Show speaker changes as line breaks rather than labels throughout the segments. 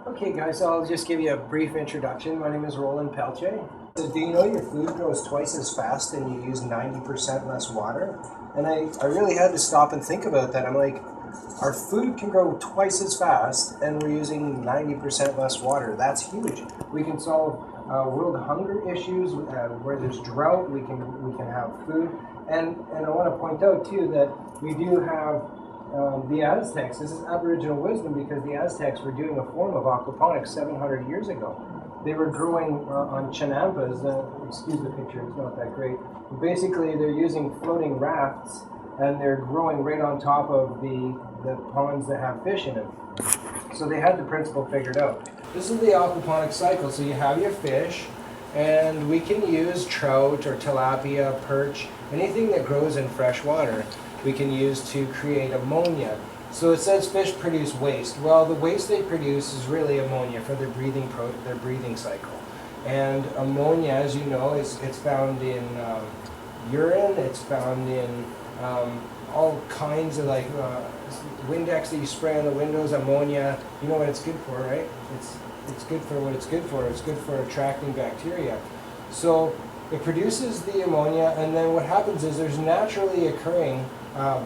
Okay guys, I'll just give you a brief introduction. My name is Roland Peltier. So do you know your food grows twice as fast and you use 90% less water? And I really had to stop and think about that. I'm like, our food can grow twice as fast and we're using 90% less water. That's huge. We can solve world hunger issues where there's drought. We can have food. And I want to point out too that we do have the Aztecs. This is Aboriginal wisdom because the Aztecs were doing a form of aquaponics 700 years ago. They were growing on chinampas. Excuse the picture, it's not that great. But basically, they're using floating rafts and they're growing right on top of the ponds that have fish in them. So they had the principle figured out. This is the aquaponics cycle. So you have your fish, and we can use trout or tilapia, perch, anything that grows in fresh water. We can use to create ammonia. So it says fish produce waste. Well, the waste they produce is really ammonia for their breathing cycle. And ammonia, as you know, it's found in urine. It's found in all kinds of Windex that you spray on the windows. Ammonia, you know what it's good for, right? It's good for what it's good for. It's good for attracting bacteria. So it produces the ammonia, and then what happens is there's naturally occurring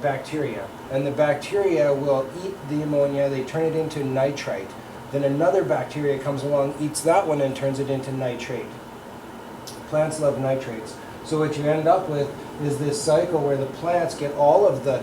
bacteria, and the bacteria will eat the ammonia. They turn it into nitrite. Then another bacteria comes along, eats that one, and turns it into nitrate. Plants love nitrates. So what you end up with is this cycle where the plants get all of the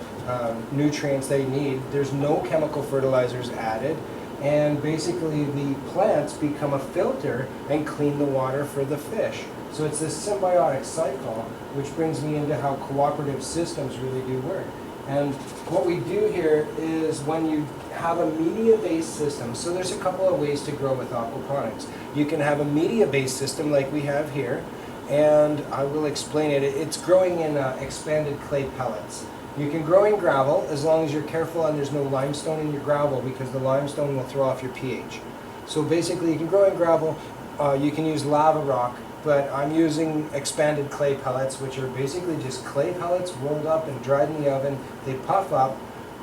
nutrients they need. There's no chemical fertilizers added, and basically the plants become a filter and clean the water for the fish. So it's this symbiotic cycle, which brings me into how cooperative systems really do work. And what we do here is when you have a media-based system, so there's a couple of ways to grow with aquaponics. You can have a media-based system like we have here, and I will explain it. It's growing in expanded clay pellets. You can grow in gravel as long as you're careful and there's no limestone in your gravel, because the limestone will throw off your pH. So basically you can grow in gravel, you can use lava rock, but I'm using expanded clay pellets, which are basically just clay pellets rolled up and dried in the oven. They puff up,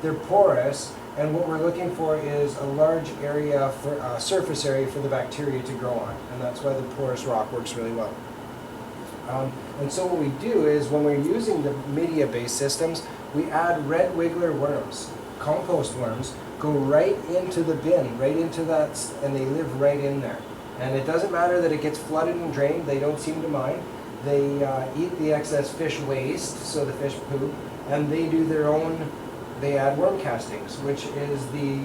they're porous, and what we're looking for is a large area for surface area for the bacteria to grow on, and that's why the porous rock works really well. And so what we do is when we're using the media-based systems, we add red wiggler worms, compost worms, go right into the bin, right into that, and they live right in there. And it doesn't matter that it gets flooded and drained, they don't seem to mind. They eat the excess fish waste, so the fish poop, and they do their own, they add worm castings, which is the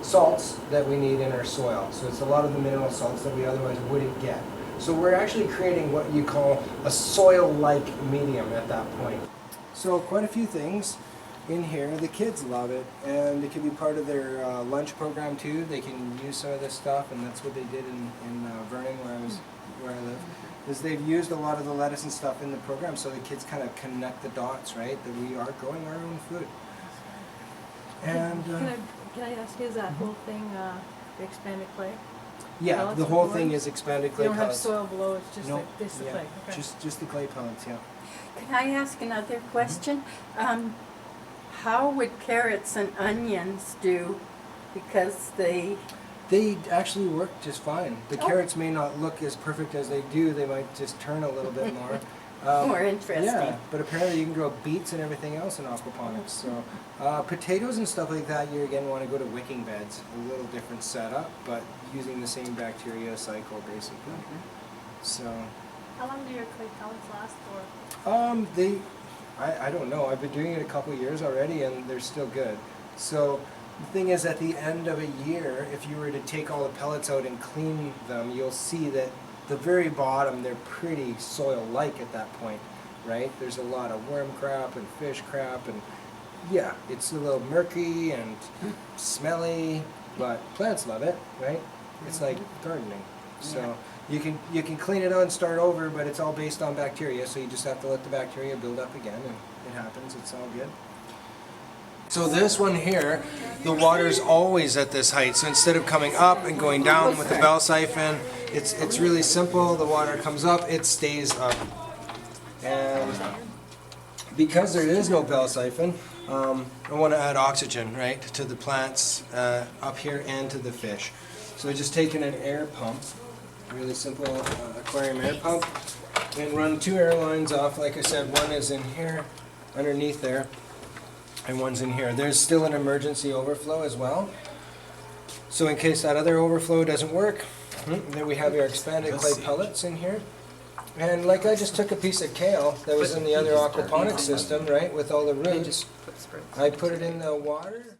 salts that we need in our soil. So it's a lot of the mineral salts that we otherwise wouldn't get. So we're actually creating what you call a soil-like medium at that point. So quite a few things in here. The kids love it, and it can be part of their lunch program too. They can use some of this stuff, and that's what they did in Vernon, where I live. Is they've used a lot of the lettuce and stuff in the program, so the kids kind of connect the dots, right? That we are growing our own food. And
can I ask you, is that whole thing the expanded clay?
yeah,
Pellets
the whole
or
thing
worms?
is expanded clay
You don't have
pellets.
soil below, it's just
Nope.
the
Yeah,
clay. Okay.
just the clay pellets, yeah.
Can I ask another question? How would carrots and onions do? Because they
actually work just fine. The carrots may not look as perfect as they do. They might just turn a little bit more.
more interesting.
Yeah, but apparently you can grow beets and everything else in aquaponics. So potatoes and stuff like that, you again want to go to wicking beds. A little different setup, but using the same bacteria cycle basically. So.
How long do your clay pellets last for?
I don't know. I've been doing it a couple of years already, and they're still good. So the thing is, at the end of a year, if you were to take all the pellets out and clean them, you'll see that the very bottom, they're pretty soil-like at that point, right? There's a lot of worm crap and fish crap, and yeah, it's a little murky and smelly, but plants love it, right? It's like gardening. So you can clean it out and start over, but it's all based on bacteria, so you just have to let the bacteria build up again, and it happens. It's all good. So this one here, the water's always at this height. So instead of coming up and going down with the bell siphon, it's really simple. The water comes up, it stays up. And because there is no bell siphon, I want to add oxygen, right, to the plants up here and to the fish. So I just taken an air pump, really simple aquarium air pump, and run 2 air lines off. Like I said, one is in here, underneath there, and one's in here. There's still an emergency overflow as well. So in case that other overflow doesn't work, then we have your expanded clay pellets in here. And like I just took a piece of kale that was in the other aquaponics system, right, with all the roots. I put it in the water.